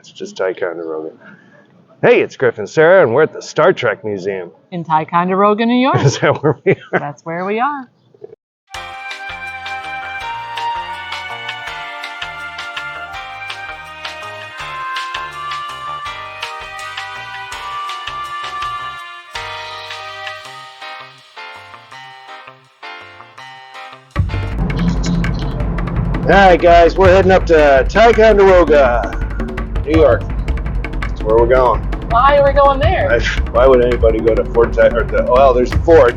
it's just Ticonderoga. Hey, it's Griff and Sarah, and we're at the Star Trek Museum. In Ticonderoga, New York. Is that where we are? That's where we are. Alright guys, we're heading up to Ticonderoga, New York. That's where we're going. Why are we going there? Why would anybody go to Fort well, there's the Fort.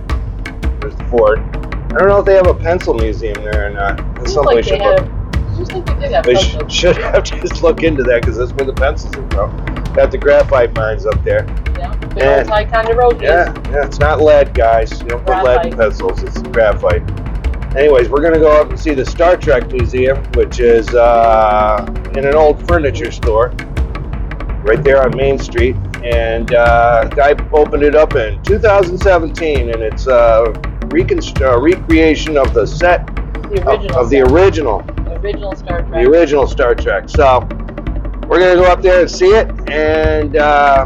There's the Fort. I don't know if they have a pencil museum there or not. That's something we should look. I just think they did have We pencils. should have to just look into that because that's where the pencils are from. Got the graphite mines up there. Yeah, big old Ticonderoga. Yeah, it's not lead, guys. You don't put lead in pencils, it's graphite. Anyways, we're going to go up and see the Star Trek Museum, which is in an old furniture store right there on Main Street. And the guy opened it up in 2017, and it's a recreation of the set of the original Star Trek. The original Star Trek. So we're going to go up there and see it, and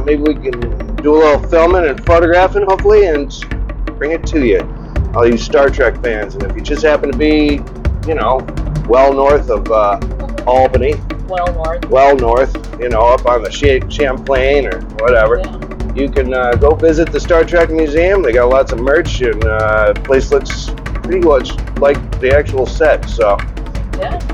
maybe we can do a little filming and photographing, hopefully, and bring it to you, all you Star Trek fans. And if you just happen to be, you know, well north of Albany, well north, you know, up on the Champlain or whatever, you can go visit the Star Trek Museum. They got lots of merch, and the place looks pretty much like the actual set, so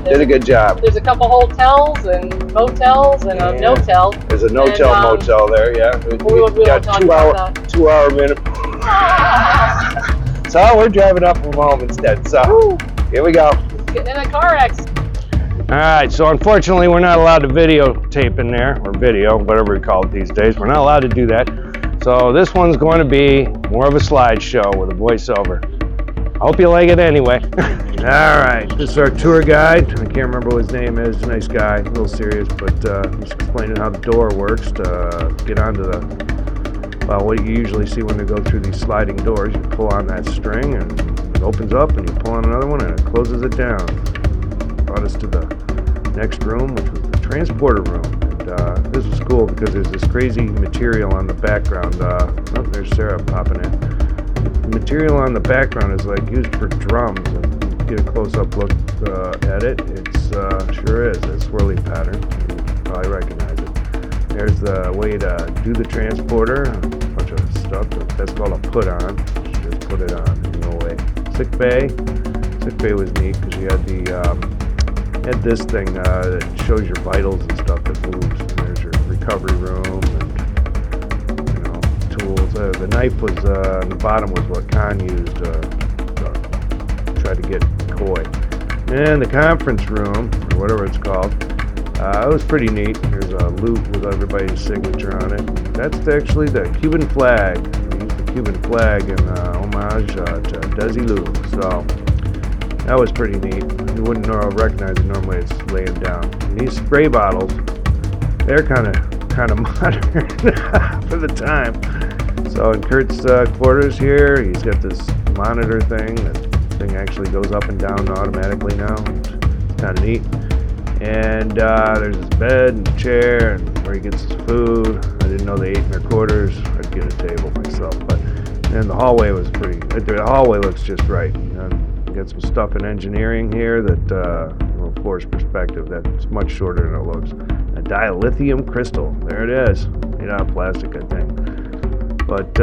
did a good job. There's a couple hotels and motels and a no-tel. There's a no-tel motel there, yeah. We got 2 hour minute. So we're driving up from home instead, so here we go. Getting in a car accident. Alright, so unfortunately we're not allowed to videotape in there, or video, whatever we call it these days. We're not allowed to do that. So this one's going to be more of a slideshow with a voiceover. I hope you like it anyway. Alright, this is our tour guide. I can't remember what his name is. A nice guy, a little serious, but he's explaining how the door works to get onto the, well, what you usually see when they go through these sliding doors. You pull on that string and it opens up, and you pull on another one and it closes it down. Brought us to the next room, which was the transporter room. And this was cool because there's this crazy material on the background. Oh, there's Sarah popping in. The material on the background is like used for drums, and get a close-up look at it. It's sure is a swirly pattern. You probably recognize it. There's the way to do the transporter, a bunch of stuff. That's called a put-on. Just put it on and go away. Sick bay. Sick bay was neat because you had the had this thing that shows your vitals and stuff that moves. And there's your recovery room and, you know, tools. The knife was on the bottom was what Khan used to try to get Coy. And the conference room, or whatever it's called, it was pretty neat. There's a loop with everybody's signature on it. That's actually the Cuban flag. They used the Cuban flag in homage to Desilu. So that was pretty neat. You wouldn't recognize it. Normally it's laying down. And these spray bottles, they're kind of modern for the time. So in Kurt's quarters here, he's got this monitor thing. That thing actually goes up and down automatically now. It's kind of neat. And there's his bed and chair and where he gets his food. I didn't know they ate in their quarters. I'd get a table myself. But then the hallway was the hallway looks just right. You know, got some stuff in engineering here that, from a force perspective, that's much shorter than it looks. A dilithium crystal. There it is. Made out of plastic, I think. But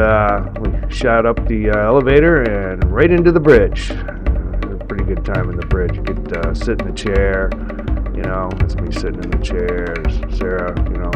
we shot up the elevator and right into the bridge. A pretty good time in the bridge. You could sit in the chair. You know, that's me sitting in the chair. There's Sarah, you know,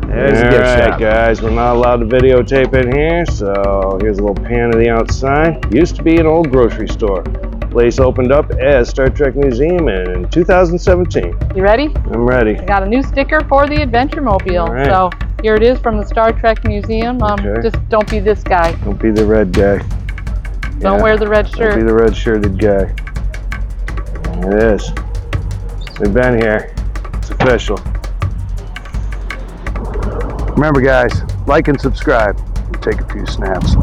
There's a gift shop. Guys, we're not allowed to videotape in here, so here's a little pan of the outside. Used to be an old grocery store. Place opened up as Star Trek Museum in 2017. You ready? I'm ready. I got a new sticker for the Adventure Mobile. Right. So here it is from the Star Trek Museum. Just don't be this guy. Don't be the red guy. Don't wear the red shirt. Don't be the red shirted guy. There it is. We've been here. It's official. Remember guys, like and subscribe. Take a few snaps.